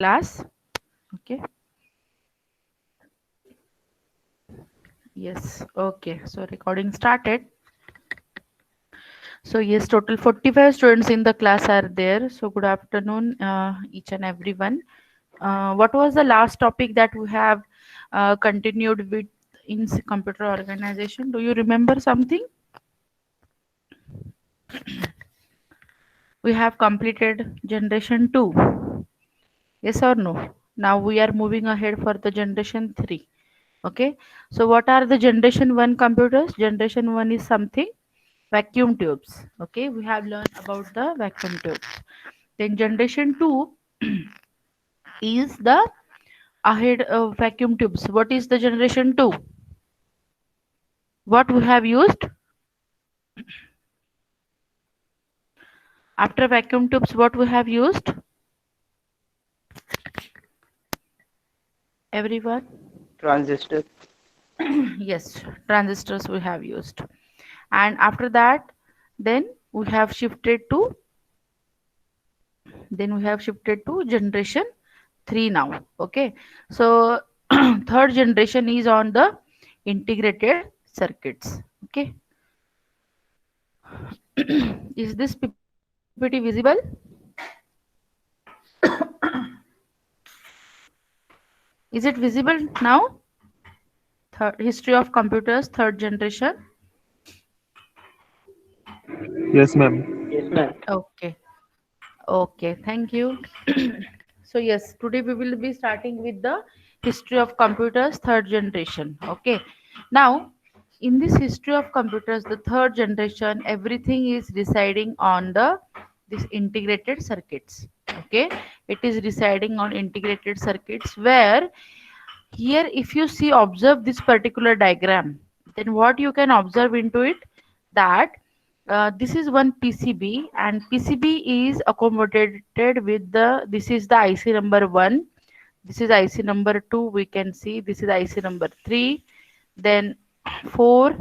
class. Okay. Yes. Okay. So recording started. So yes, total 45 students in the class are there. So good afternoon, each and everyone. What was the last topic that we have continued with in computer organization? Do you remember something? We have completed generation 2. Yes or no? Now we are moving ahead for the generation 3. Okay. So what are the generation 1 computers? Generation 1 is something vacuum tubes. Okay. We have learned about the vacuum tubes. Then generation 2 is the ahead vacuum tubes. What is the generation 2? What we have used after vacuum tubes? What we have used? Everyone? Transistor. Yes, transistors we have used. And after that, then we have shifted to generation 3 now. Okay. So third generation is on the integrated circuits. Okay. Is this PPT visible? Is it visible now? Third, history of computers, third generation. Yes, ma'am. Yes, ma'am. Okay. Okay. Thank you. So yes, today we will be starting with the history of computers, third generation. Okay. Now, in this history of computers, the third generation, everything is residing on the this integrated circuits. Okay. It is residing on integrated circuits where here, if you see, observe this particular diagram, then what you can observe into it that this is one PCB and PCB is accommodated with this is the IC number 1, this is IC number 2, we can see this is IC number 3, then 4,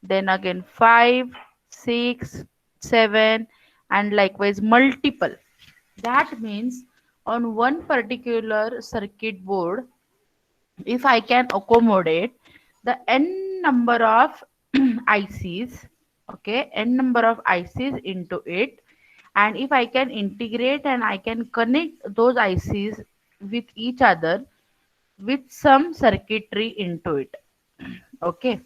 then again 5, 6, 7, and likewise multiple. That means on one particular circuit board, if I can accommodate the n number of ICs, okay, n number of ICs into it, and if I can integrate and I can connect those ICs with each other with some circuitry into it, okay.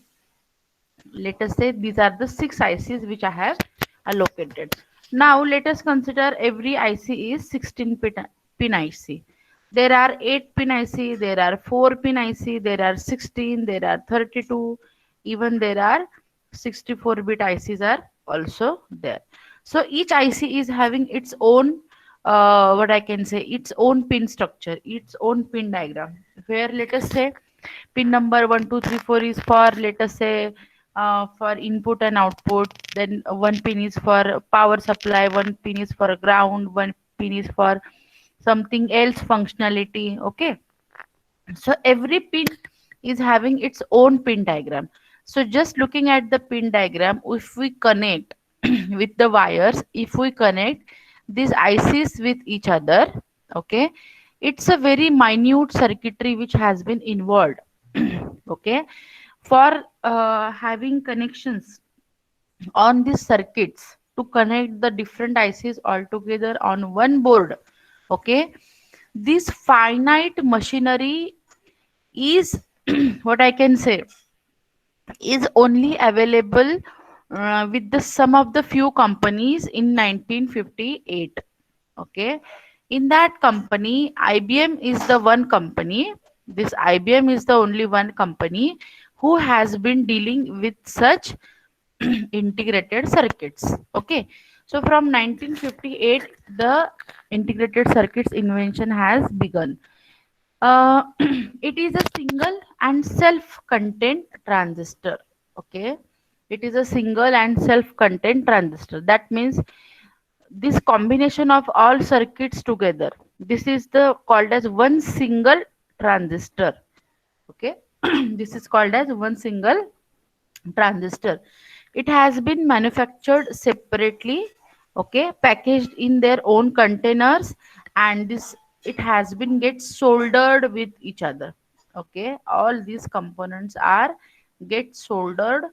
Let us say these are the 6 ICs which I have allocated. Now let us consider every IC is 16 pin IC. There are 8 pin IC, there are 4 pin IC, there are 16, there are 32, even there are 64-bit ICs are also there. So each IC is having its own what I can say, its own pin structure, its own pin diagram. Where let us say pin number 1 2 3 4 is for, let us say, for input and output, then one pin is for power supply, one pin is for ground, one pin is for something else functionality. Okay, so every pin is having its own pin diagram. So just looking at the pin diagram, if we connect with the wires, if we connect these ICs with each other, okay, it's a very minute circuitry which has been involved. Okay, for having connections on these circuits to connect the different ICs all together on one board. Okay, this finite machinery is what I can say is only available with the some of the few companies in 1958. Okay, in that company, IBM is the one company. This IBM is the only one company who has been dealing with such integrated circuits. Okay, so from 1958, the integrated circuits invention has begun. It is a single and self-contained transistor. Okay, it is a single and self-contained transistor. That means this combination of all circuits together, this is the called as one single transistor. Okay, this is called as one single transistor. It has been manufactured separately, okay, packaged in their own containers, and this it has been get soldered with each other. Okay, all these components are get soldered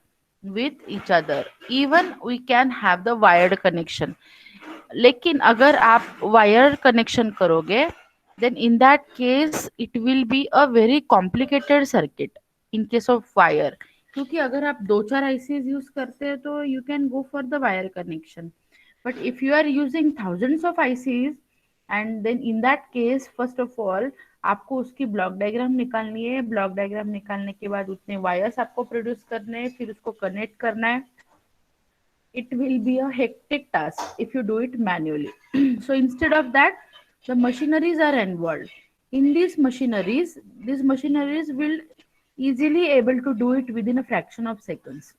with each other. Even we can have the wired connection, लेकिन अगर आप wire connection करोगे then in that case it will be a very complicated circuit in case of wire. क्योंकि अगर आप दो चार ICs use करते हैं तो you can go for the wire connection, but if you are using thousands of ICs and then in that case first of all आपको उसकी ब्लॉक डायग्राम निकालनी है, ब्लॉक डायग्राम निकालने के बाद उतने वायर्स आपको प्रोड्यूस करने हैं, फिर उसको कनेक्ट करना है. It will be a hectic task if you do it manually. So instead of that, the machineries are involved. In these machineries will easily able to do it within a fraction of seconds.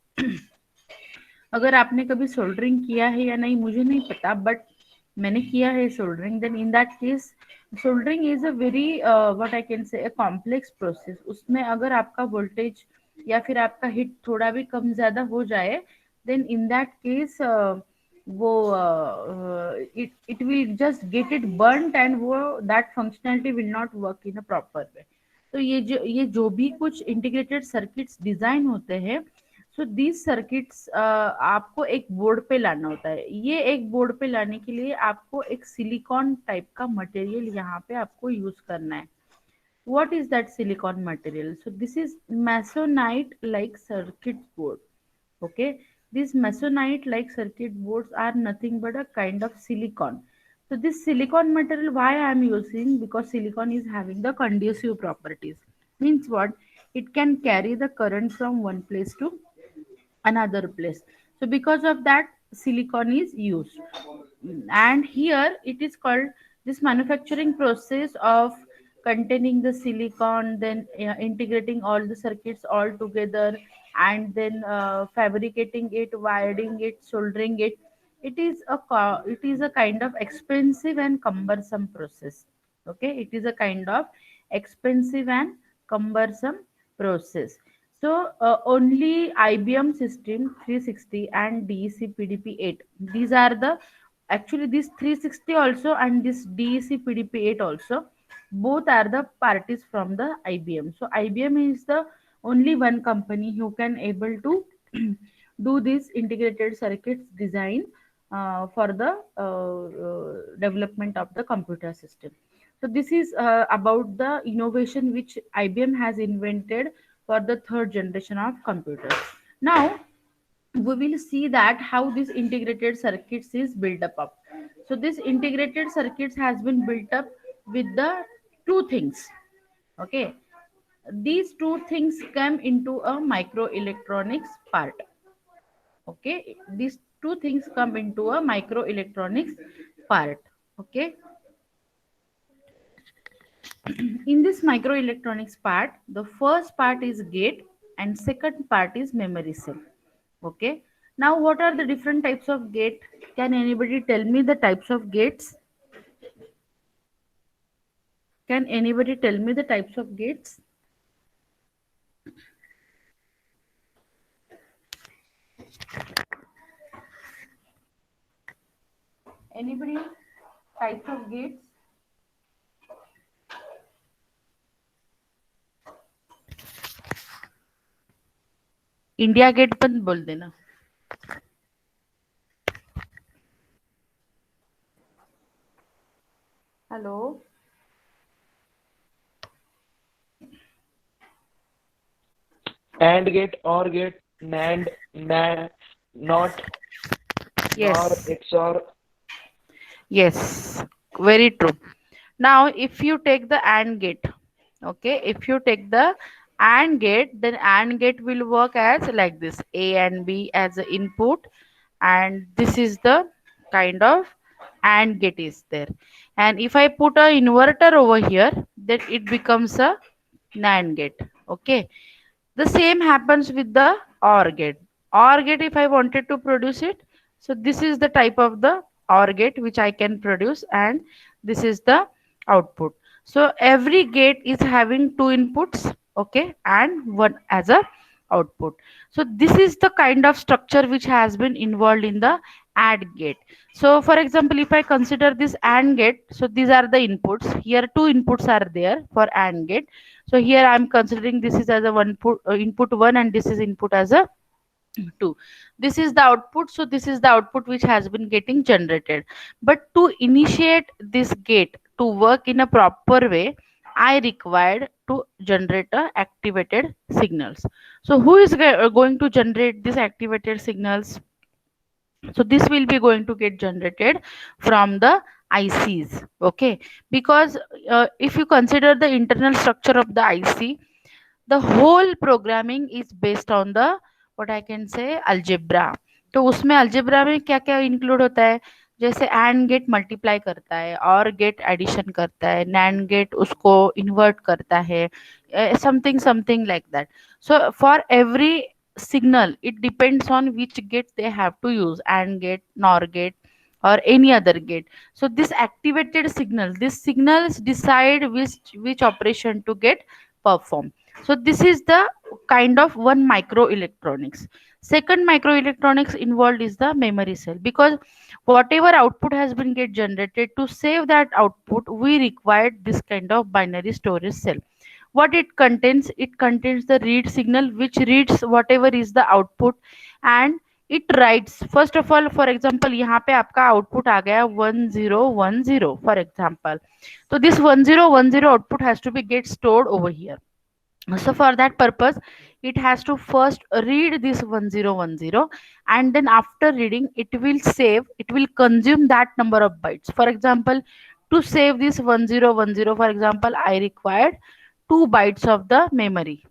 अगर आपने कभी soldering किया है या नहीं मुझे नहीं पता, बट मैंने किया है soldering. Then in that case soldering is a very what I can say complex process. उसमें अगर आपका वोल्टेज या फिर आपका हिट थोड़ा भी कम ज्यादा हो जाए then in that case वो it will just get it burnt and वो that functionality will not work in a proper way. तो ये जो भी कुछ इंटीग्रेटेड सर्किट्स डिजाइन होते हैं, सो दीज सर्किट्स आपको एक बोर्ड पे लाना होता है. ये एक बोर्ड पे लाने के लिए आपको एक सिलिकॉन टाइप का मटेरियल यहाँ पे आपको यूज करना है. What is that silicon material? So this is masonite like circuit board. Okay, these masonite like circuit boards are nothing but a kind of silicon. So this silicon material, why I am using, because silicon is having the conducive properties. Means what? It can carry the current from one place to another place. So because of that silicon is used. And here it is called this manufacturing process of containing the silicon, then integrating all the circuits all together, and then fabricating it, wiring it, soldering it. It is a kind of expensive and cumbersome process. Okay, it is a kind of expensive and cumbersome process. So only IBM system 360 and DEC PDP-8. These are the actually this 360 also and this DEC PDP-8 also. Both are the parties from the IBM. So IBM is the only one company who can able to do this integrated circuits design for the development of the computer system. So this is about the innovation which IBM has invented for the third generation of computers. Now we will see that how this integrated circuits is built up. So this integrated circuits has been built up with the two things. Okay, these two things come into a microelectronics part. Okay, these two things come into a microelectronics part. Okay, in this microelectronics part, the first part is gate and second part is memory cell. Okay, now what are the different types of gate? Can anybody tell me the types of gates? Can anybody tell me the types of gates? Anybody? Types of gates? India gate पण बोल देना. Hello. AND gate, OR gate, NAND, NAND, NOT, NOR, Yes. XOR. Yes, very true. Now, if you take the AND gate, okay, if you take the AND gate, then AND gate will work as like this: A and B as the input, and this is the kind of AND gate is there. And if I put a inverter over here, then it becomes a NAND gate. Okay, the same happens with the OR gate. OR gate, if I wanted to produce it, so this is the type of the OR gate which I can produce, and this is the output. So every gate is having two inputs, okay, and one as a output. So this is the kind of structure which has been involved in the AND gate. So for example, if I consider this AND gate, so these are the inputs. Here two inputs are there for AND gate. So here I'm considering this is as a input one, and this is input as a 2. This is the output. So this is the output which has been getting generated. But to initiate this gate to work in a proper way, I required to generate a activated signals. So who is going to generate these activated signals? So this will be going to get generated from the ICs. Okay, because if you consider the internal structure of the IC, the whole programming is based on the, what I can say, algebra. तो उसमें algebra में क्या क्या include होता है? जैसे AND gate multiply करता है, और गेट एडिशन करता है, NAND गेट उसको इन्वर्ट करता है, something something like that. So for every signal it depends on which gate they have to use, AND gate, NOR gate, or any other gate. So this activated signal, these signals decide which operation to get performed. So this is the kind of one microelectronics. Second microelectronics involved is the memory cell, because whatever output has been get generated, to save that output we required this kind of binary storage cell. What it contains? It contains the read signal which reads whatever is the output, and it writes. First of all, for example, यहाँ पे आपका output आ गया 1010 for example. So this 1010 output has to be get stored over here. So for that purpose, it has to first read this 1010, and then after reading it will save, it will consume that number of bytes. For example, to save this 1010, for example, I required 2 bytes of the memory.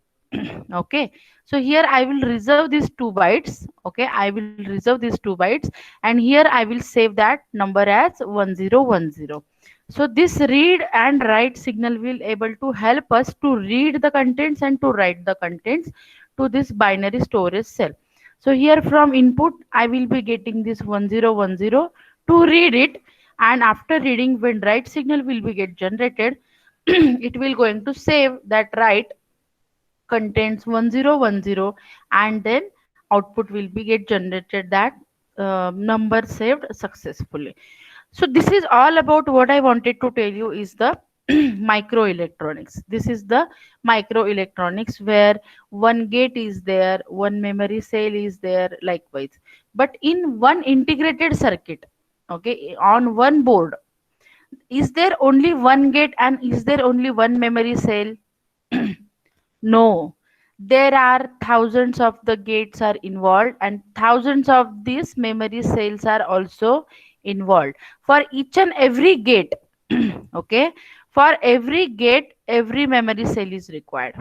Okay, so here I will reserve these 2 bytes. Okay, I will reserve these 2 bytes, and here I will save that number as 1010. So this read and write signal will able to help us to read the contents and to write the contents to this binary storage cell. So here from input I will be getting this 1010 to read it, and after reading, when write signal will be get generated, it will going to save that write contains 1010, and then output will be get generated that number saved successfully. So this is all about what I wanted to tell you is the microelectronics. This is the microelectronics where one gate is there, one memory cell is there, likewise. But in one integrated circuit, okay, on one board, is there only one gate and is there only one memory cell? No, there are thousands of the gates are involved, and thousands of these memory cells are also involved. For each and every gate, okay, for every gate, every memory cell is required.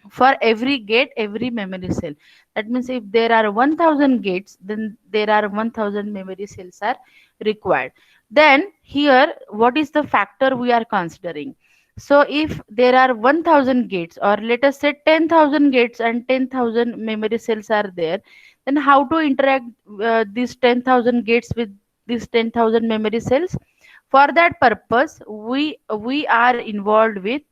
For every gate, every memory cell. That means if there are 1000 gates, then there are 1000 memory cells are required. Then here, what is the factor we are considering? So if there are 1000 gates, or let us say 10,000 gates and 10,000 memory cells are there, then how to interact these 10,000 gates with these 10,000 memory cells? For that purpose, we are involved with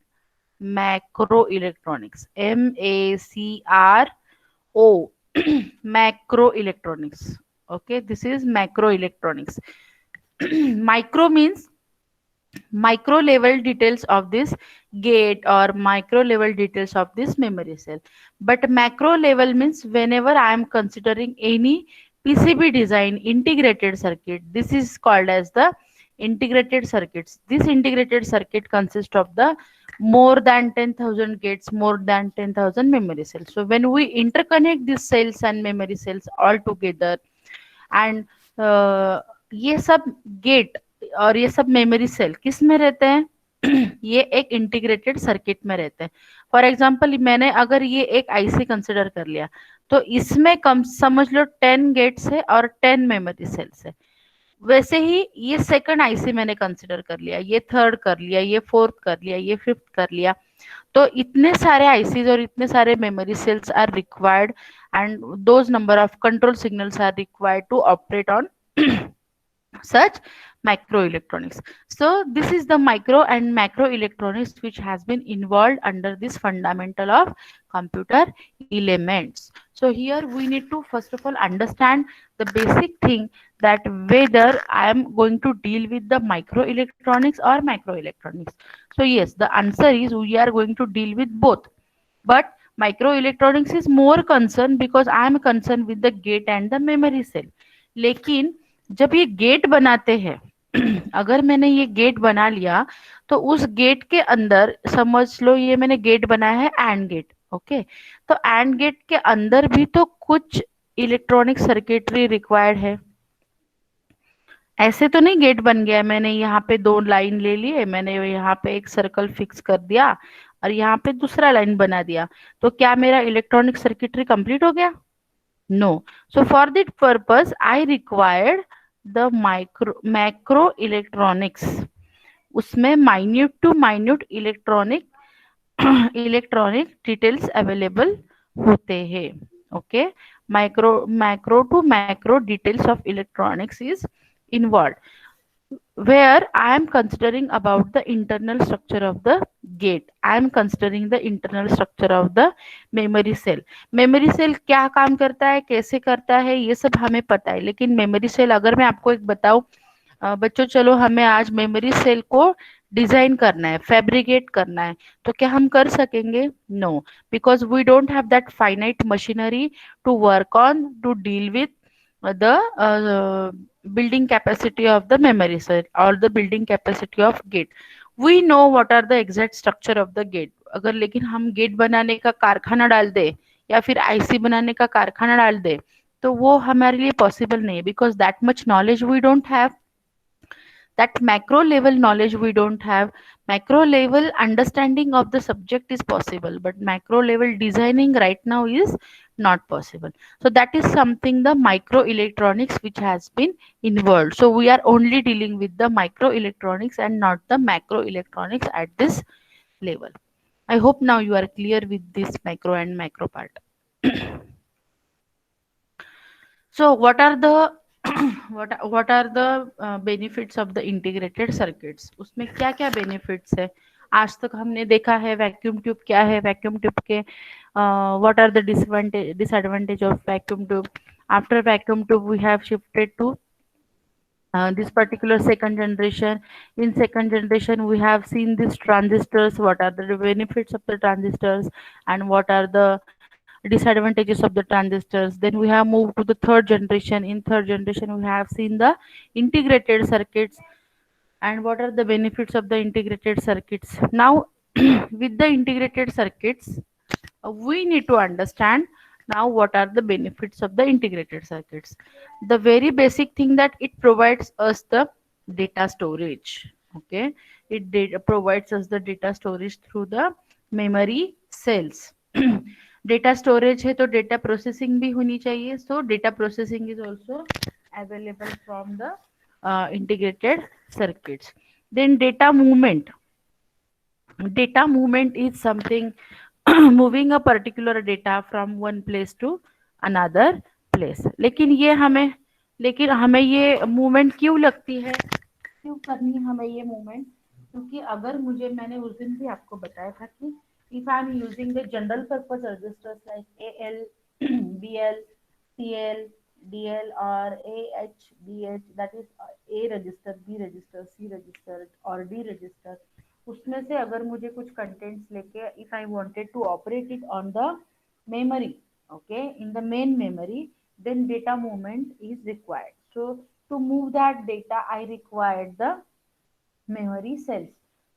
macroelectronics. MACRO. Macroelectronics. Okay, this is macroelectronics. Micro means micro level details of this gate, or micro level details of this memory cell. But macro level means whenever I am considering any PCB design integrated circuit, this is called as the integrated circuits. This integrated circuit consists of the more than 10,000 gates, more than 10,000 memory cells. So when we interconnect these cells and memory cells all together, and ये सब gate और ये सब memory cell किस में रहते हैं? ये एक इंटीग्रेटेड सर्किट में रहते हैं. फॉर एग्जांपल, मैंने अगर ये एक आईसी कंसिडर कर लिया, तो इसमें कम समझ लो 10 गेट्स है और 10 मेमोरी सेल्स है. वैसे ही ये सेकंड आईसी मैंने कंसिडर कर लिया, ये थर्ड कर लिया, ये फोर्थ कर लिया, ये फिफ्थ कर लिया. तो इतने सारे आईसीज और इतने सारे memory cells are required, and those number of control signals are required to operate on such microelectronics. So this is the micro and macro electronics which has been involved under this fundamental of computer elements. So here we need to first of all understand the basic thing, that whether I am going to deal with the microelectronics or macroelectronics. So yes, the answer is we are going to deal with both, but microelectronics is more concerned because I am concerned with the gate and the memory cell. लेकिन जब ये gate बनाते हैं अगर मैंने ये gate बना लिया, तो उस गेट के अंदर समझ लो ये मैंने गेट बनाया है एंड गेट, ओके, तो एंड गेट के अंदर भी तो कुछ इलेक्ट्रॉनिक सर्किटरी रिक्वायर्ड है। ऐसे तो नहीं गेट बन गया, मैंने यहाँ पे दो लाइन ले लिए, मैंने यहाँ पे एक सर्कल फिक्स कर दिया और यहाँ पे दूसरा लाइन बना दिया, तो क्या मेरा इलेक्ट्रॉनिक सर्किटरी कंप्लीट हो गया? No. So for that purpose I required the micro macro electronics, उसमें minute to minute electronic electronic details available होते हैं। Okay, micro macro to macro details of electronics is involved, where I am considering about the internal structure of the gate, I am considering the internal structure of the memory cell. memory cell क्या काम करता है, कैसे करता है, ये सब हमें पता है, लेकिन memory cell अगर मैं आपको एक बताऊं, बच्चों चलो हमें आज मेमोरी सेल को डिजाइन करना है, फैब्रिकेट करना है, तो क्या हम कर सकेंगे? No, because we don't have that finite machinery to work on to deal with the building capacity of the memory cell or the building capacity of gate. We know what are the exact structure of the gate, अगर लेकिन हम gate बनाने का कारखाना डाल दे या फिर IC बनाने का कारखाना डाल दे, तो वो हमारे लिए पॉसिबल नहीं है, because that much knowledge we don't have, that macro level knowledge we don't have. Macro level understanding of the subject is possible, but macro level designing right now is not possible. So that is something the micro electronics which has been involved. So we are only dealing with the micro electronics and not the macro electronics at this level. I hope now you are clear with this micro and macro part. So what are the what are the benefits of the integrated circuits? उसमें क्या क्या benefits है? आज तक हमने देखा है vacuum tube क्या है, वैक्यूम ट्यूब के what are the disadvantage of vacuum tube? After vacuum tube we have shifted to this particular second generation. In second generation we have seen these transistors, what are the benefits of the transistors and what are the disadvantages of the transistors. Then we have moved to the third generation. In third generation we have seen the integrated circuits and what are the benefits of the integrated circuits. Now with the integrated circuits, we need to understand now what are the benefits of the integrated circuits. The very basic thing that it provides us the data storage. Okay, it provides us the data storage through the memory cells. Data storage है तो data processing भी होनी चाहिए, सो data processing is also available from the integrated circuits. Then data movement is something moving a particular data from one place to another place. लेकिन हमें ये movement क्यों लगती है, क्यों करनी है हमें ये मूवमेंट? क्योंकि अगर मुझे, मैंने उस दिन भी आपको बताया था कि if I am using the general purpose registers like AL, BL, CL, DL or AH, BH, that is A register, B register, C register or D register, उसमें से अगर मुझे कुछ कंटेंट्स लेके if I wanted to operate it on the memory, okay, in the main memory, then data movement is required. So to move that data I required the memory cells.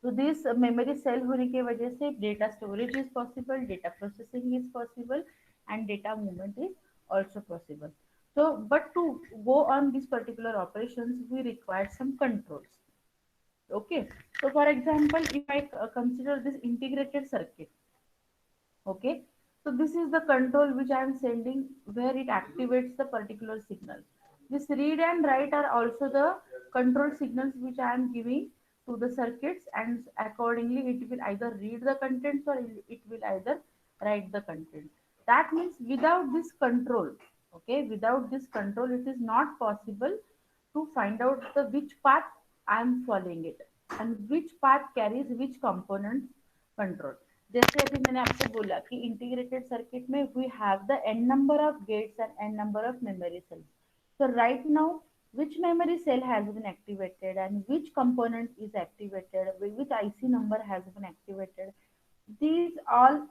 So this memory cell होने की वजह से data storage is possible, data processing is possible and data movement is also possible. So but to go on these particular operations we require some controls. Okay, so for example if I consider this integrated circuit, okay, so this is the control which I am sending where it activates the particular signal. This read and write are also the control signals which I am giving to the circuits, and accordingly it will either read the contents or it will either write the content. That means without this control, okay, without this control it is not possible to find out the which path I am following it, and which path carries which component control. जैसे अभी मैंने आपको बोला कि integrated circuit में we have the n number of gates and n number of memory cells. So right now, which memory cell has been activated and which component is activated, which IC number has been activated, these all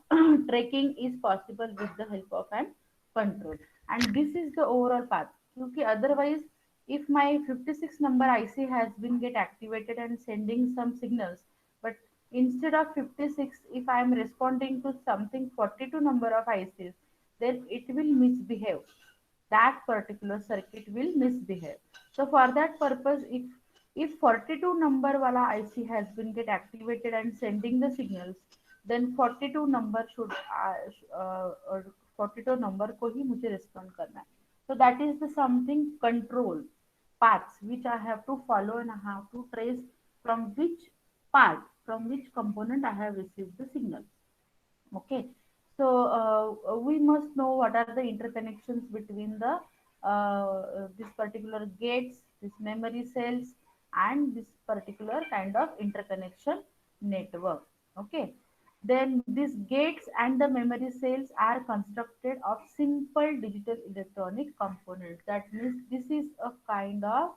tracking is possible with the help of an control, and this is the overall path. क्योंकि otherwise, if my 56 number IC has been get activated and sending some signals, but instead of 56, if I am responding to something 42 number of ICs, then it will misbehave. That particular circuit will misbehave. So for that purpose, if 42 number wala IC has been get activated and sending the signals, then 42 number should 42 number को ही मुझे respond करना है. So that is the something control paths which I have to follow, and I have to trace from which part, from which component I have received the signal. Okay, so we must know what are the interconnections between the this particular gates, this memory cells, and this particular kind of interconnection network. Okay, then these gates and the memory cells are constructed of simple digital electronic components. That means this is a kind of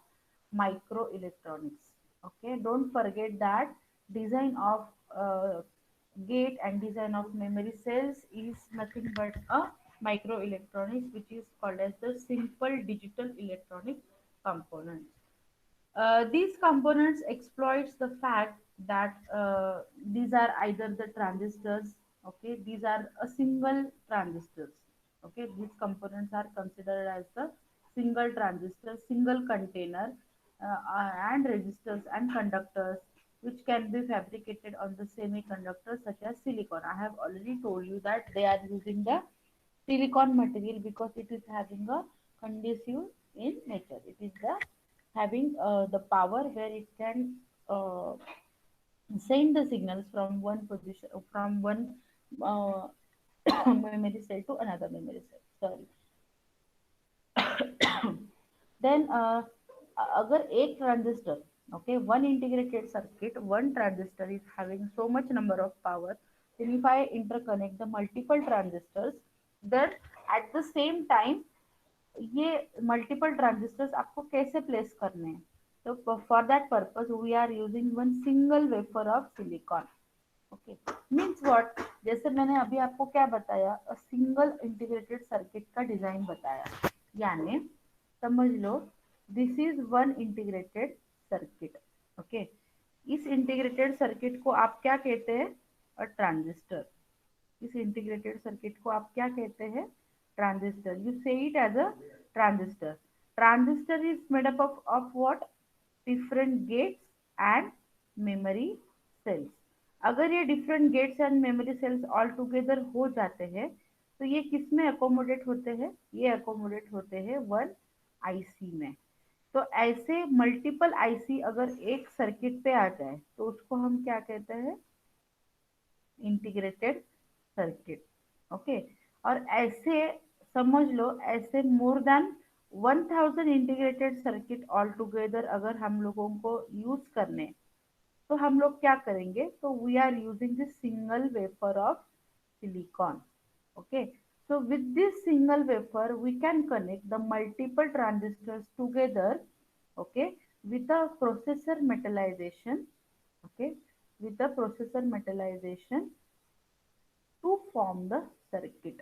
microelectronics. Okay, don't forget that design of gate and design of memory cells is nothing but a microelectronics, which is called as the simple digital electronic components. These components exploits the fact that these are either the transistors. Okay, these are a single transistors. Okay, these components are considered as the single transistor, single container, and resistors and conductors, which can be fabricated on the semiconductors such as silicon. I have already told you that they are using the silicon material because it is having a conducive in nature. It is the having the power where it can uh, send the signals from one position, from one uh, memory cell to another memory cell. Sorry. Then अगर एक transistor, okay, one integrated circuit, one transistor is having so much number of power, then if I interconnect the multiple transistors, then at the same time ये multiple transistors आपको कैसे place करने हैं. तो for that purpose we are using one single wafer of silicon. Okay, means what, जैसे मैंने अभी आपको क्या बताया, सिंगल इंटीग्रेटेड सर्किट का डिजाइन बताया, यानी समझ लो this is one integrated circuit. Okay, इस इंटीग्रेटेड सर्किट को आप क्या कहते हैं, अ ट्रांजिस्टर. इस इंटीग्रेटेड सर्किट को आप क्या कहते हैं, transistor. You say it as a transistor. Transistor is made up of what, different gates and memory cells. अगर ये different gates and memory cells all together हो जाते हैं, तो ये किस में अकोमोडेट होते हैं, ये अकोमोडेट होते हैं वन आईसी में. तो ऐसे मल्टीपल आईसी अगर एक सर्किट पे आ जाए तो उसको हम क्या कहते हैं, इंटीग्रेटेड सर्किट. ओके, और ऐसे समझ लो, ऐसे more than 1000 integrated circuit all together अगर हम लोगों को यूज करने, तो हम लोग क्या करेंगे, तो we are using this single wafer of silicon. Okay, so with this single wafer we can connect the multiple transistors together. Okay, with the processor metallization. Okay, with the processor metallization to form the circuit.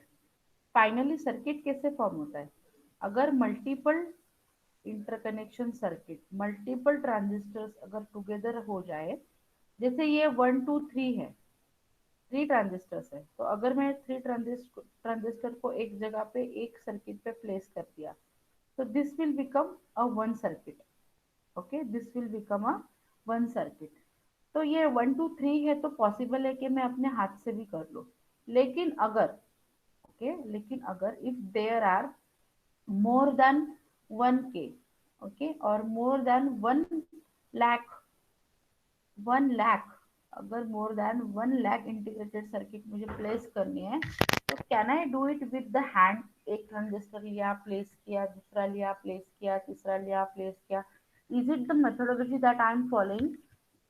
Finally circuit कैसे form होता है, अगर multiple interconnection circuit, multiple transistors अगर together हो जाए, जैसे ये 1 2 3 है, 3 ट्रांजिस्टर्स है, तो अगर मैं 3 ट्रांजिस्टर को एक जगह पे एक सर्किट पे प्लेस कर दिया, तो this will become a one circuit. Okay, this will become a one circuit. तो ये 1 2 3 है, तो पॉसिबल है कि मैं अपने हाथ से भी कर लूँ. लेकिन अगर, ओके, लेकिन अगर if there are more than 1k, okay, or more than 1 lakh, 1 lakh, अगर more than 1 lakh integrated circuit मुझे प्लेस करनी है, तो can I do it with the hand. एक ट्रांजिस्टर लिया, प्लेस किया, दूसरा लिया, प्लेस किया, तीसरा लिया, प्लेस किया. Is it the methodology that I am following?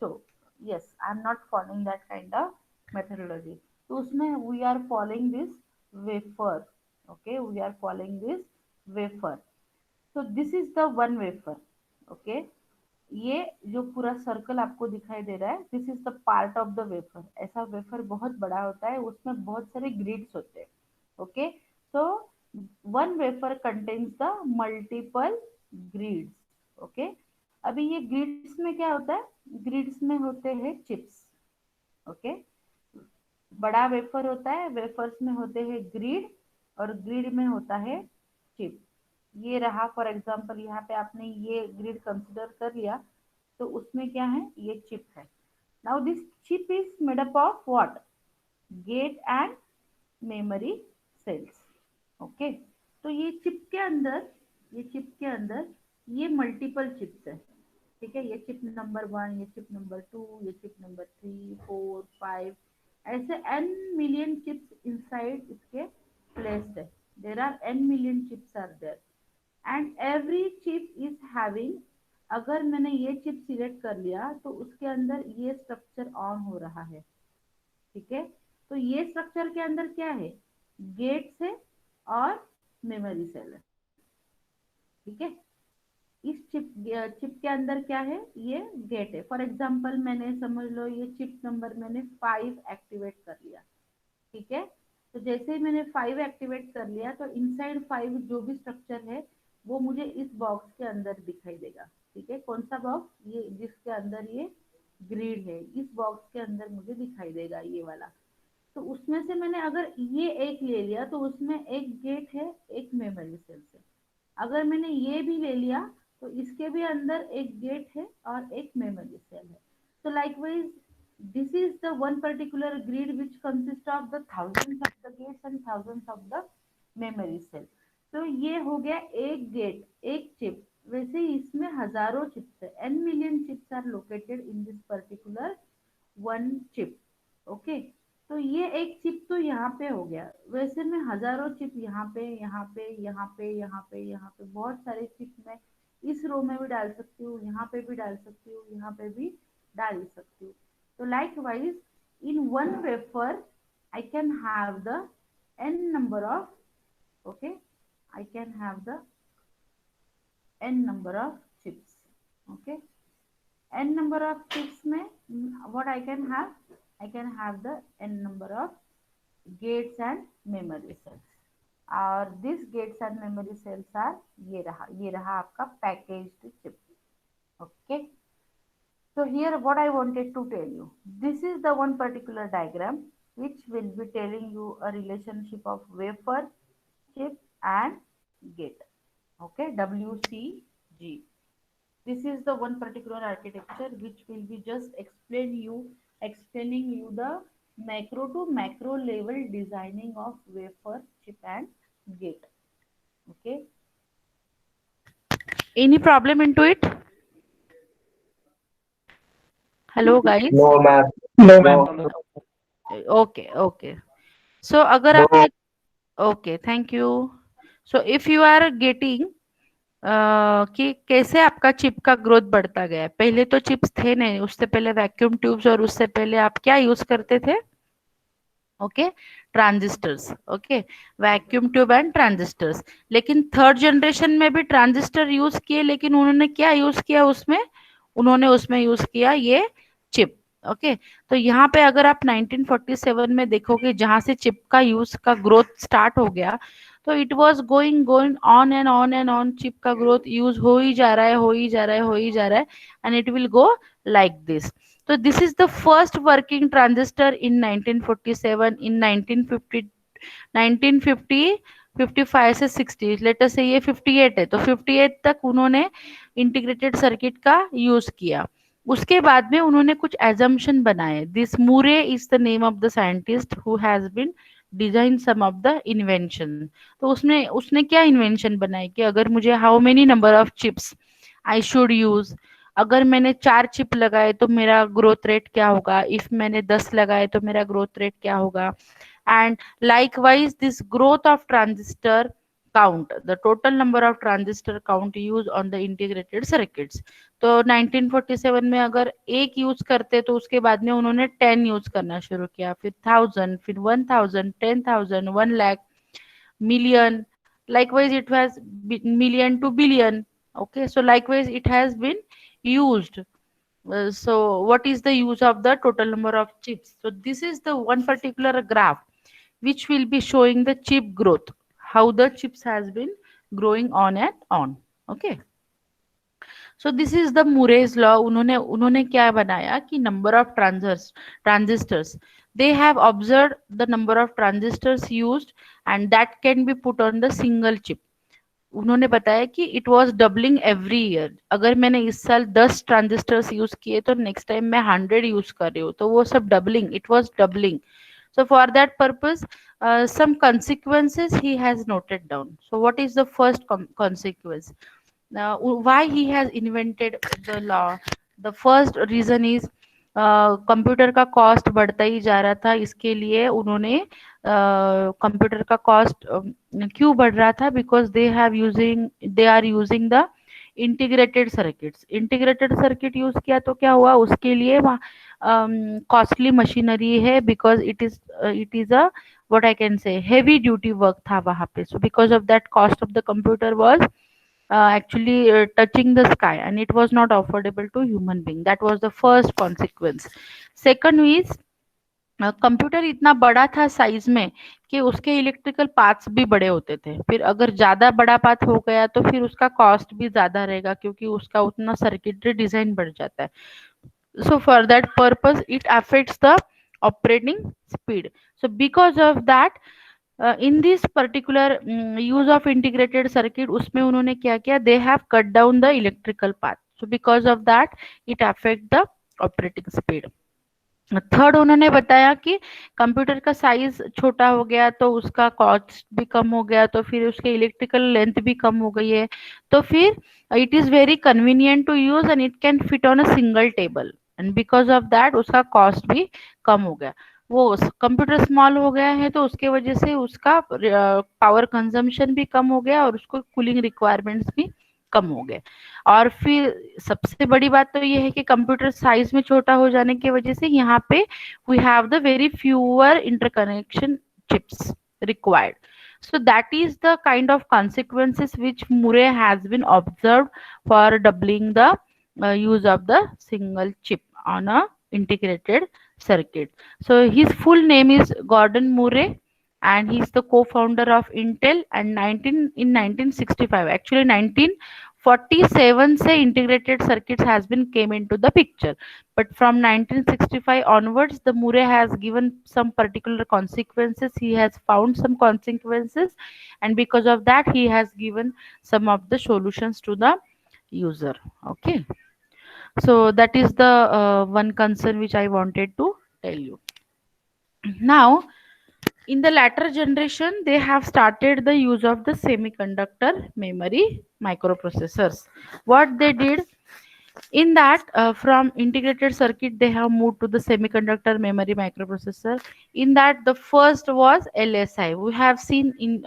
So yes, I am not following that kind of methodology. तो उसमें we are following this wafer. Okay, we are following this wafer. So this is the one wafer. Okay, ये जो पूरा circle आपको दिखाई दे रहा है, this is the part of the wafer. ऐसा वेफर बहुत बड़ा होता है, उसमें बहुत सारे ग्रिड्स होते हैं. Okay, so one wafer contains the multiple grids. Okay, अभी ये ग्रिड्स में क्या होता है? ग्रिड्स में होते हैं चिप्स. ओके, बड़ा वेफर होता है, वेफर्स में होते हैं ग्रिड, और ग्रिड में होता है चिप. ये रहा फॉर एग्जांपल, यहाँ पे आपने ये ग्रिड कंसिडर कर लिया, तो उसमें क्या है? ये चिप है. Now this chip is made up of what? Gate and memory cells. Okay, तो ये चिप के अंदर ये मल्टीपल चिप्स है. ठीक है, ये चिप नंबर 1, ये चिप नंबर 2, ये चिप नंबर 3, 4, 5, ऐसे n मिलियन चिप्स इनसाइड इसके प्लेस्ड है. There are n million chips are there, and every chip is having, अगर मैंने ये चिप सिलेक्ट कर लिया तो उसके अंदर ये स्ट्रक्चर ऑन हो रहा है. ठीक है, तो ये स्ट्रक्चर के अंदर क्या है? गेट्स है और मेमोरी सेल है. ठीक है, इस चिप के अंदर क्या है? ये गेट है. फॉर एग्जांपल मैंने, समझ लो ये चिप नंबर मैंने 5 एक्टिवेट कर लिया. ठीक है, तो जैसे ही मैंने 5 एक्टिवेट कर लिया, तो इनसाइड 5 जो भी स्ट्रक्चर है वो मुझे इस बॉक्स के अंदर दिखाई देगा. ठीक है, कौन सा बॉक्स? ये जिसके अंदर ये ग्रिड है, इस बॉक्स के अंदर मुझे दिखाई देगा ये वाला. तो उसमें से मैंने अगर ये एक ले लिया, तो उसमें एक गेट है, एक मेमोरी सेल है. अगर मैंने ये भी ले लिया, तो इसके भी अंदर एक गेट है और एक मेमोरी सेल है. So likewise, this is the one particular grid which consists of the thousands of the gates and thousands of the memory cell. तो ये हो गया एक गेट, एक चिप. वैसे ही इसमें हजारों चिप्स है. n million chips are located in this particular one chip. Okay, तो ये एक चिप तो यहाँ पे हो गया. वैसे में हजारों चिप यहाँ पे, यहाँ पे, यहाँ पे, यहाँ पे, यहाँ पे, बहुत सारे चिप मैं इस रो में भी डाल सकती हूँ, यहाँ पे भी डाल सकती हूँ, यहाँ पे भी डाल सकती हूँ. तो like wise in one wafer I can have the n number of, okay, I can have the n number of chips. Okay, n number of chips में what I can have? I can have the n number of gates and memory cells. और this gates and memory cells are, ये रहा आपका packaged chip. Okay, so here what I wanted to tell you, this is the one particular diagram which will be telling you a relationship of wafer, chip and gate. Okay, WCG. This is the one particular architecture which will be just explaining you the macro to macro level designing of wafer, chip and gate. Okay, any problem into it? Hello guys. No, ma'am. No, No. ma'am. Okay, okay. So अगर No. आपने, okay, thank you. So if you are getting कि कैसे आपका chip का growth बढ़ता गया. पहले तो चिप्स थे नहीं, उससे पहले वैक्यूम ट्यूब्स, और उससे पहले आप क्या यूज करते थे? Okay, transistors. Okay, vacuum tube and transistors. लेकिन थर्ड जनरेशन में भी ट्रांजिस्टर यूज किए, लेकिन उन्होंने क्या यूज किया उसमें? उन्होंने उसमें यूज किया ये चिप. ओके, तो यहाँ पे अगर आप 1947 में देखोगे, जहां से चिप का यूज का ग्रोथ स्टार्ट हो गया, तो it was going going on and on and on. Chip का ग्रोथ यूज हो ही जा रहा है, हो ही जा रहा है, हो ही जा रहा है, and it will go like this. So this is the first working transistor in 1947. In 1950, 1950, 55 से 60, लेट अस से ये 58 है, तो 58 तक उन्होंने इंटीग्रेटेड सर्किट का यूज किया. उसके बाद में उन्होंने कुछ एजम्पशन बनाए. This Moore is the name of the scientist who has been design some of the invention. तो उसने उसने क्या इन्वेंशन बनाए कि अगर मुझे how many number of chips I should use, अगर मैंने 4 चिप लगाए तो मेरा ग्रोथ रेट क्या होगा, इफ मैंने 10 लगाए तो मेरा ग्रोथ रेट क्या होगा. And likewise this growth of transistor count the total number of transistor count used on the integrated circuits. तो 1947 में अगर एक यूज करते तो उसके बाद में उन्होंने 10 यूज करना शुरू किया, फिर 1000, फिर 1000, 10,000, 1 lakh, million. Likewise it has million to billion. Okay, so likewise it has been used. So what is the use of the total number of chips? So this is the one particular graph which will be showing the chip growth, how the chips has been growing on and on. Okay. So this is the Murray's law. उन्होंने उन्होंने क्या बनाया कि number of transistors, they have observed the number of transistors used and that can be put on the single chip. उन्होंने बताया कि it was doubling every year. अगर मैंने इस साल 10 ट्रांजिस्टर्स यूज किए तो नेक्स्ट टाइम मैं 100 यूज कर रही हूँ, तो वो सब doubling, it was doubling. So for that purpose, some consequences he has noted down. So what is the first consequence? Now, why he has invented the law? The first reason is computer का cost बढ़ता ही जा रहा था, इसके लिए उन्होंने computer का cost क्यों बढ़ रहा था? Because they are using the integrated circuits. Integrated circuit use किया तो क्या हुआ? उसके लिए कॉस्टली मशीनरी है, because it is a what I can say heavy duty work था वहां पे. So because of that, cost of the computer was actually touching the sky and it was not affordable to human being. That was the first consequence. Second is computer इतना बड़ा था size में कि उसके electrical parts भी बड़े होते थे. फिर अगर ज्यादा बड़ा पार्ट हो गया तो फिर उसका कॉस्ट भी ज्यादा रहेगा, क्योंकि उसका उतना सर्किटरी डिजाइन बढ़ जाता है. So for that purpose it affects the operating speed. So because of that, in this particular use of integrated circuit, उसमें उन्होंने क्या किया? They have cut down the electrical path. So because of that it affect the operating speed. Third उन्होंने बताया कि computer का size छोटा हो गया तो उसका कॉस्ट भी कम हो गया, तो फिर उसके इलेक्ट्रिकल लेंथ भी कम हो गई है, तो फिर it is very convenient to use and it can fit on a single table, and because of that उसका कॉस्ट भी कम हो गया. वो कंप्यूटर स्मॉल हो गया है तो उसके वजह से उसका पावर कंजम्पशन भी कम हो गया और उसको कूलिंग रिक्वायरमेंट्स भी कम हो गए. और फिर सबसे बड़ी बात तो ये है कि कंप्यूटर साइज में छोटा हो जाने की वजह से यहाँ पे we have the very fewer interconnection chips required. So that is the kind of consequences which Murray has been observed for doubling the use of the single chip on a integrated circuit. So his full name is Gordon Murray and he is the co-founder of Intel, and 1965, actually 1947 से integrated circuits has been came into the picture, but from 1965 onwards the Murray has given some particular consequences, he has found some consequences, and because of that he has given some of the solutions to the user. Okay, so that is the one concern which I wanted to tell you. Now in the latter generation they have started the use of the semiconductor memory microprocessors. What they did in that, from integrated circuit they have moved to the semiconductor memory microprocessor. In that the first was LSI. We have seen in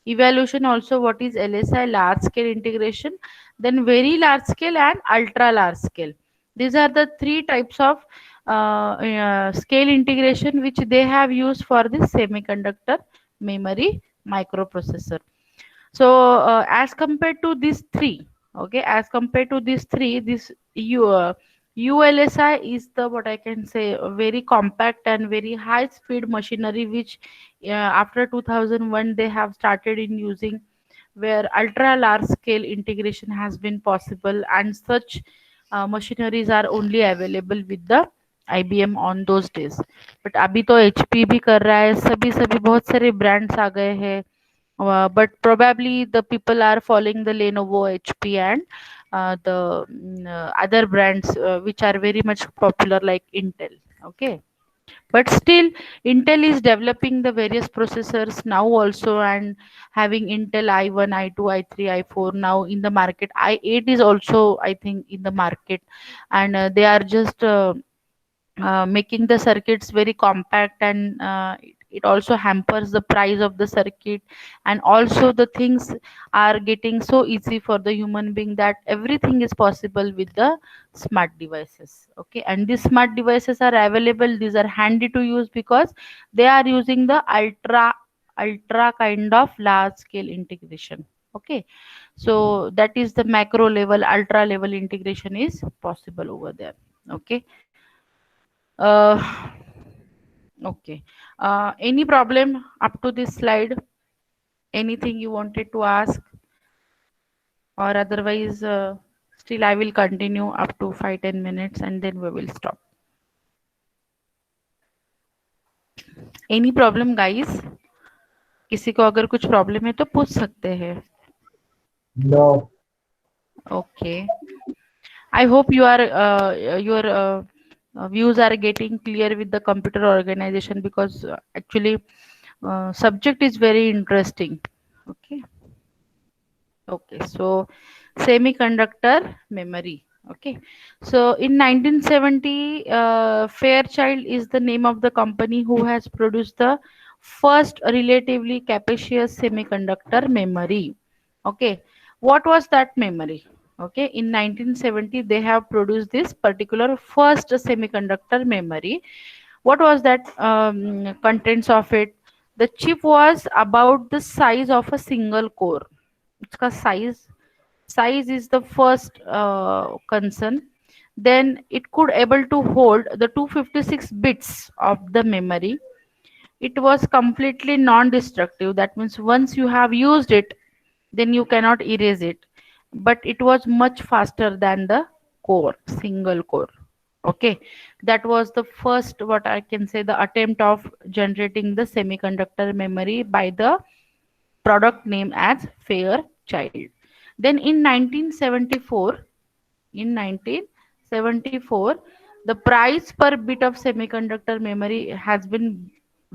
evaluation also what is LSI, large scale integration, then very large scale and ultra large scale. These are the three types of scale integration which they have used for this semiconductor memory microprocessor. So as compared to these three, okay, as compared to these three, this ULSI is the, what I can say, a very compact and very high speed machinery which after 2001 they have started in using, where ultra large scale integration has been possible, and such machineries are only available with the IBM on those days. But अभी तो HP भी कर रहा है, सभी सभी बहुत सारे brands आ गए हैं. But probably the people are following the Lenovo, HP, and other brands which are very much popular like Intel. Okay, but still Intel is developing the various processors now also, and having Intel i1, i2, i3, i4 now in the market. i8 is also, I think, in the market, and they are just making the circuits very compact and it also hampers the price of the circuit, and also the things are getting so easy for the human being that everything is possible with the smart devices. Okay, and these smart devices are available, these are handy to use because they are using the ultra kind of large scale integration. Okay, so that is the macro level, ultra level integration is possible over there. Okay. uh okay. Any problem up to this slide? Anything you wanted to ask, or otherwise still I will continue up to 5-10 minutes and then we will stop. Any problem guys? किसी को अगर कुछ problem है तो पूछ सकते हैं. No. Okay. I hope you are your views are getting clear with the computer organization, because actually subject is very interesting. Okay. Okay, so semiconductor memory. Okay, so in 1970, Fairchild is the name of the company who has produced the first relatively capacious semiconductor memory. Okay, what was that memory? Okay, in 1970, they have produced this particular first semiconductor memory. What was that contents of it? The chip was about the size of a single core. Its size is the first concern. Then it could able to hold the 256 bits of the memory. It was completely non-destructive. That means once you have used it, then you cannot erase it. But it was much faster than the core, single core. Okay, that was the first, what I can say, the attempt of generating the semiconductor memory by the product name as Fairchild. Then in 1974, in 1974, the price per bit of semiconductor memory has been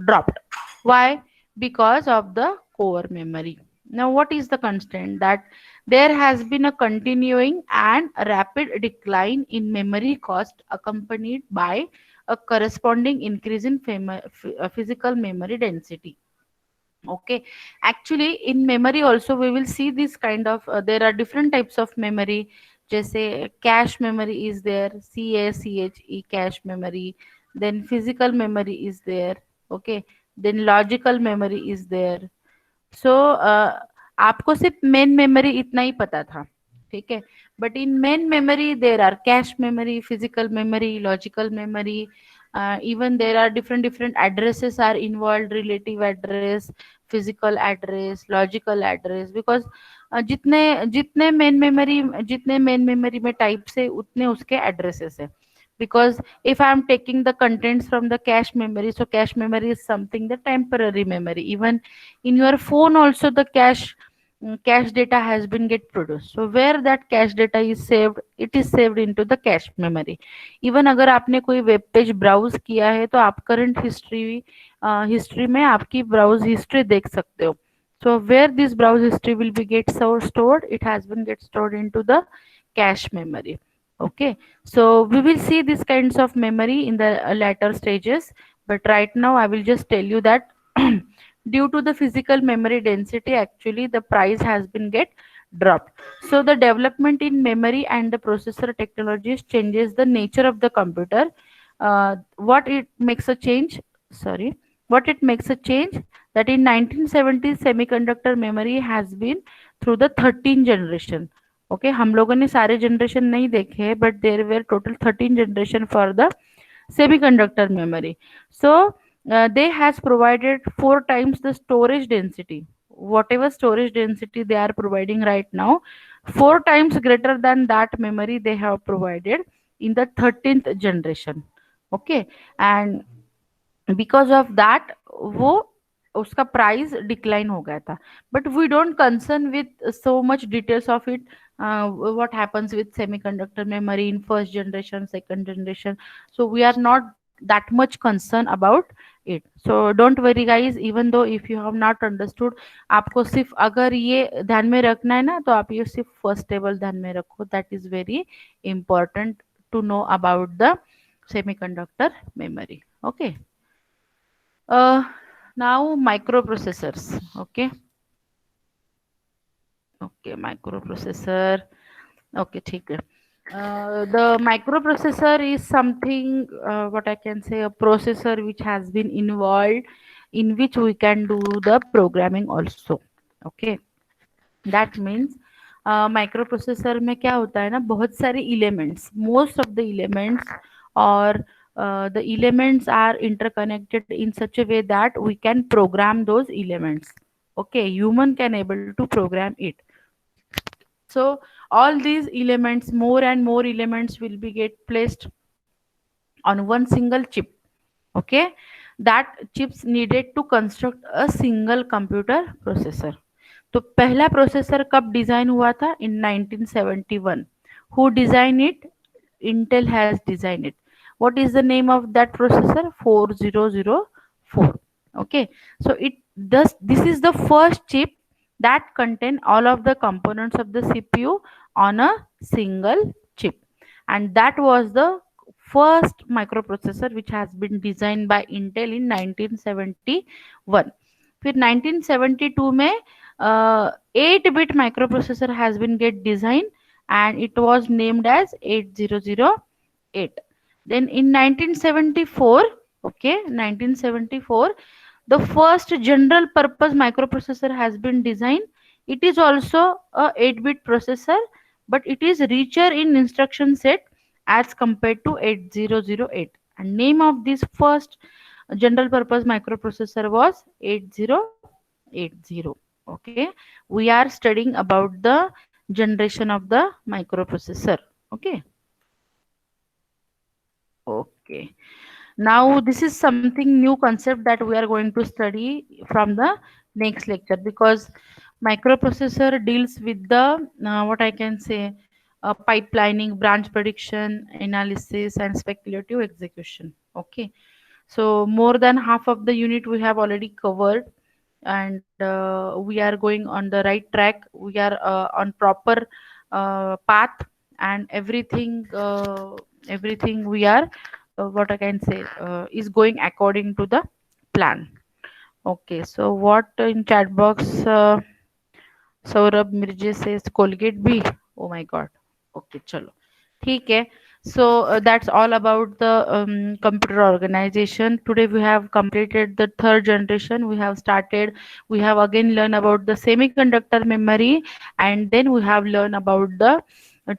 dropped. Why? Because of the core memory. Now, what is the constraint? That there has been a continuing and rapid decline in memory cost accompanied by a corresponding increase in physical memory density. Okay, actually in memory also we will see this kind of there are different types of memory. Just say cache memory is there, cache cache memory. Then physical memory is there. Okay, then logical memory is there. सो आपको सिर्फ main memory इतना ही पता था, ठीक है. But in main memory there are cache memory, physical memory, logical memory. Even there are different addresses are involved, relative address, physical address, logical address. Because जितने जितने main memory में टाइप्स है उतने उसके एड्रेसेस है. Because if I am taking the contents from the cache memory, so cache memory is something the temporary memory. Even in your phone also the cache data has been get produced. So where that cache data is saved, it is saved into the cache memory. Even अगर आपने कोई web page browse किया है तो आप current history में आपकी browse history देख सकते हो. So where this browse history will be get stored, it has been get stored into the cache memory. Okay, so we will see these kinds of memory in the later stages, but right now I will just tell you that due to the physical memory density, actually the price has been get dropped. So the development in memory and the processor technologies changes the nature of the computer. What it makes a change? Sorry, what it makes a change? That in 1970s semiconductor memory has been through the 13 generation. Okay, हम लोगों ने सारे generation नहीं देखे हैं, but there were total 13 generation for the semiconductor memory. So they has provided 4 times the storage density. Whatever storage density they are providing right now, 4 times greater than that memory they have provided in the 13th generation. Okay, and because of that वो उसका price decline हो गया था. But we don't concern with so much details of it. what happens with semiconductor memory in first generation, second generation, so we are not that much concerned about it. So don't worry guys, even though if you have not understood, आपको सिर्फ अगर ये ध्यान में रखना है ना, तो आप ये सिर्फ फर्स्ट टेबल ध्यान में रखो. That is very important to know about the semiconductor memory. Okay. Now microprocessors. Okay. Okay, microprocessor. Okay, ठीक है. The microprocessor is something, what I can say, a processor which has been involved in which we can do the programming also. Okay, that means microprocessor में क्या होता है ना, बहुत सारे elements, most of the elements or the elements are interconnected in such a way that we can program those elements. Okay, human can able to program it. So all these elements, more and more elements will be get placed on one single chip. Okay, that chips needed to construct a single computer processor. तो पहला processor कब design हुआ था? इन 1971. Who design it? Intel has designed it. What is the name of that processor? 4004. Okay, so it does, this is the first chip that contain all of the components of the CPU on a single chip, and that was the first microprocessor which has been designed by Intel in 1971. फिर 1972 में 8-bit microprocessor has been get designed and it was named as 8008. Then in 1974, okay, 1974, the first general purpose microprocessor has been designed. It is also a 8-bit processor, but it is richer in instruction set as compared to 8008. And name of this first general purpose microprocessor was 8080. Okay, we are studying about the generation of the microprocessor. Okay. Okay, now this is something new concept that we are going to study from the next lecture, because microprocessor deals with the what I can say, pipelining, branch prediction, analysis, and speculative execution. Okay, so more than half of the unit we have already covered, and we are going on the right track. We are on proper path, and everything we are, what I can say, is going according to the plan. Okay, so what in chat box? Saurabh Mirje से Colgate भी. Oh my God. Okay, चलो ठीक है. So that's all about the computer organization. Today we have completed the third generation. We have started, we have again learned about the semiconductor memory, and then we have learned about the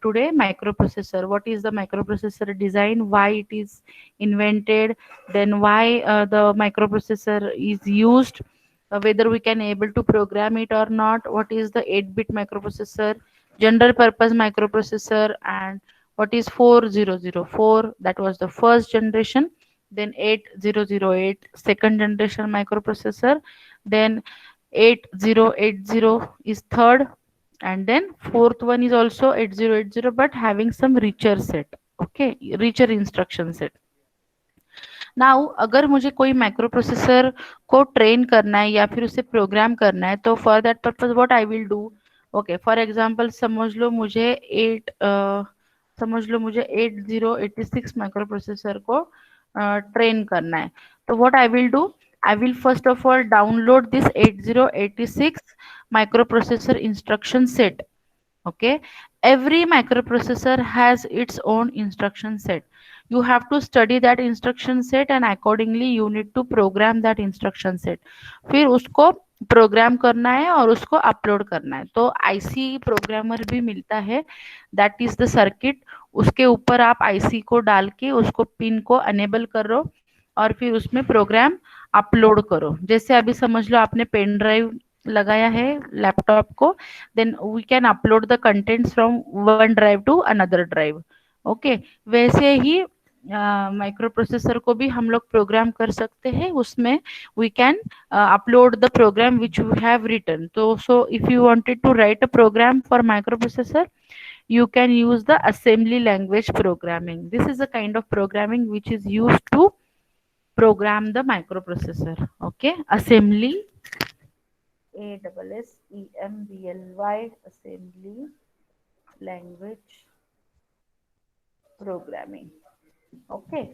today microprocessor. What is the microprocessor design, why it is invented, then why the microprocessor is used, whether we can able to program it or not, what is the 8-bit microprocessor, general purpose microprocessor, and what is 4004, that was the first generation. Then 8008, second generation microprocessor. Then 8080 is third, and then fourth one is also 8080 but having some richer set. Okay, richer instruction set. Now अगर मुझे कोई micro processor को train करना है या फिर उसे programme करना है, तो for that purpose what I will do. Okay, for example समझ लो मुझे 8086 माइक्रो प्रोसेसर को ट्रेन करना है. तो what I will do, I will first of all download this 8086 micro processor instruction set. Okay, every microprocessor has its own instruction set. You have to study that instruction set and accordingly you need to program that instruction set. फिर उसको programme करना है और उसको upload करना है. तो IC programmer भी मिलता है, दैट इज द सर्किट. उसके ऊपर आप आईसी को डाल के उसको पिन को अनेबल करो और फिर उसमें प्रोग्राम अपलोड करो. जैसे अभी समझ लो आपने पेन ड्राइव लगाया है लैपटॉप को, then we can upload the contents from one drive to another drive. Okay, वैसे ही माइक्रो प्रोसेसर को भी हम लोग प्रोग्राम कर सकते हैं. उसमें we can upload the program which we have written. तो so if you wanted to write a program for microprocessor, you can use the assembly language programming. This is a kind of programming which is used to program the microprocessor. Okay, assembly, assembly, assembly language programming. Okay,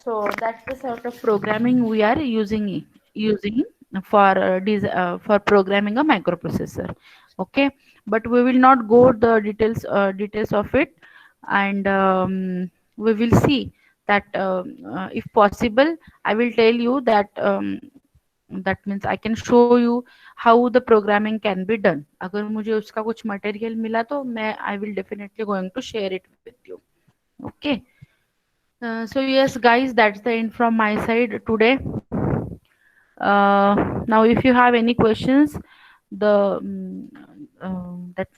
so that's the sort of programming we are using. for programming a microprocessor. Okay, but we will not go the details of it, and we will see that if possible I will tell you that that means I can show you how the programming can be done. अगर मुझे उसका कुछ material मिला तो मैं I will definitely going to share it with you. Okay. So yes, guys, that's the end from my side today. Now, if you have any questions, that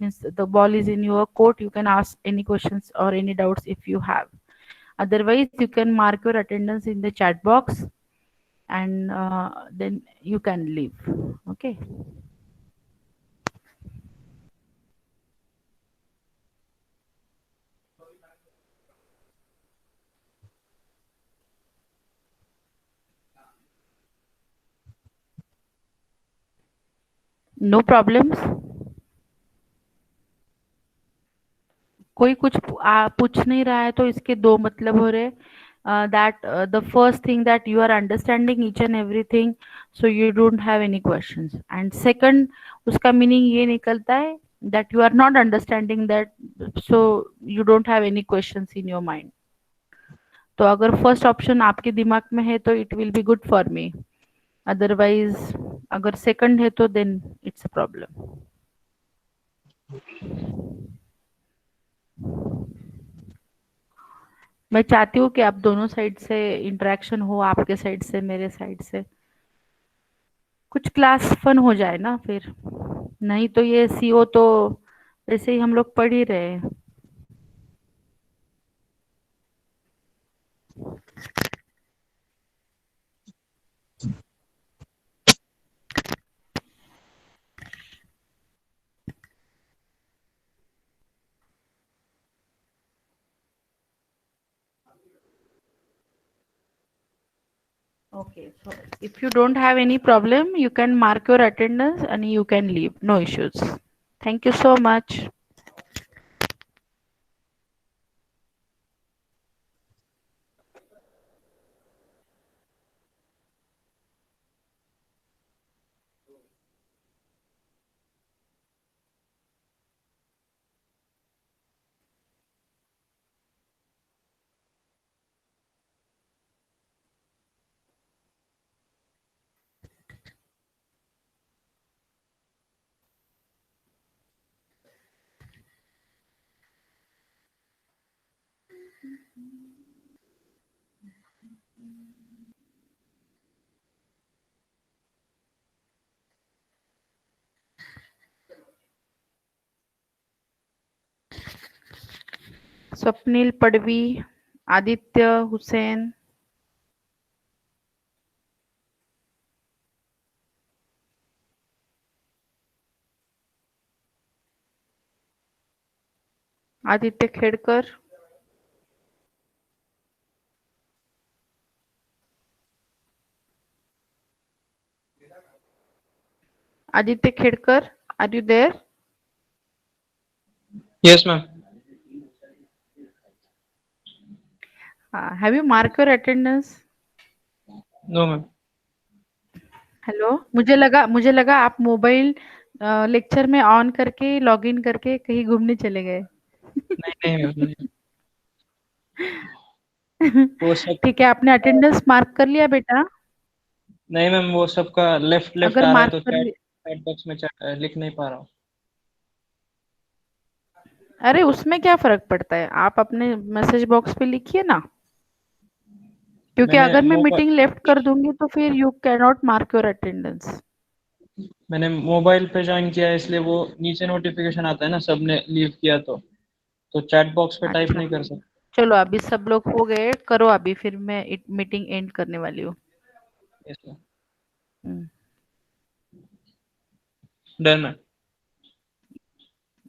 means the ball is in your court. You can ask any questions or any doubts if you have. Otherwise, you can mark your attendance in the chat box, and then you can leave. Okay. No problems. कोई कुछ पूछ नहीं रहा है तो इसके दो मतलब हो रहे that the first thing that you are understanding each and everything, so you don't have any questions, and second उसका meaning ये निकलता है that you are not understanding that, so you don't have any questions in your mind. तो अगर first option आपके दिमाग में है तो it will be good for me, otherwise अगर second है तो then it's a problem. मैं चाहती हूँ कि आप दोनों साइड से इंटरेक्शन हो, आपके साइड से मेरे साइड से कुछ क्लास फन हो जाए ना, फिर नहीं तो ये सीओ तो वैसे ही हम लोग पढ़ ही रहे हैं. Okay, so if you don't have any problem, you can mark your attendance and you can leave. No issues. Thank you so much. Swapnil Padvi, Aditya Hussain, Aditya Khedkar, Aditya Khedkar, are you there? Yes, ma'am. Have you marked your attendance? No, ma'am. Hello, मुझे लगा आप mobile lecture में on करके login करके कहीं घूमने चले गए. नहीं ma'am, नहीं. वो सब ठीक है, आपने अटेंडेंस मार्क कर लिया बेटा? नहीं मैम, वो सबका लेफ्ट लेफ्ट अगर आ रहा है मार्क तो कर चैट लिया, चैट बॉक्स में लिख नहीं पा रहा हूँ. अरे उसमें क्या फर्क पड़ता है, आप अपने मैसेज बॉक्स पे लिखिए ना, क्योंकि मैंने अगर मैं मोबाइल मीटिंग लेफ्ट कर दूंगी तो फिर you can not mark your attendance. मैंने मोबाइल पे ज्वाइन किया है, इसलिए वो नीचे नोटिफिकेशन आता है ना, सबने लीव किया तो चैट बॉक्स पे टाइप अच्छा, नहीं कर सकता. चलो अभी सब लोग हो गए, करो अभी, फिर मैं मीटिंग एंड करने वाली हूँ. Yes ma'am. Hmm. Done ma'am.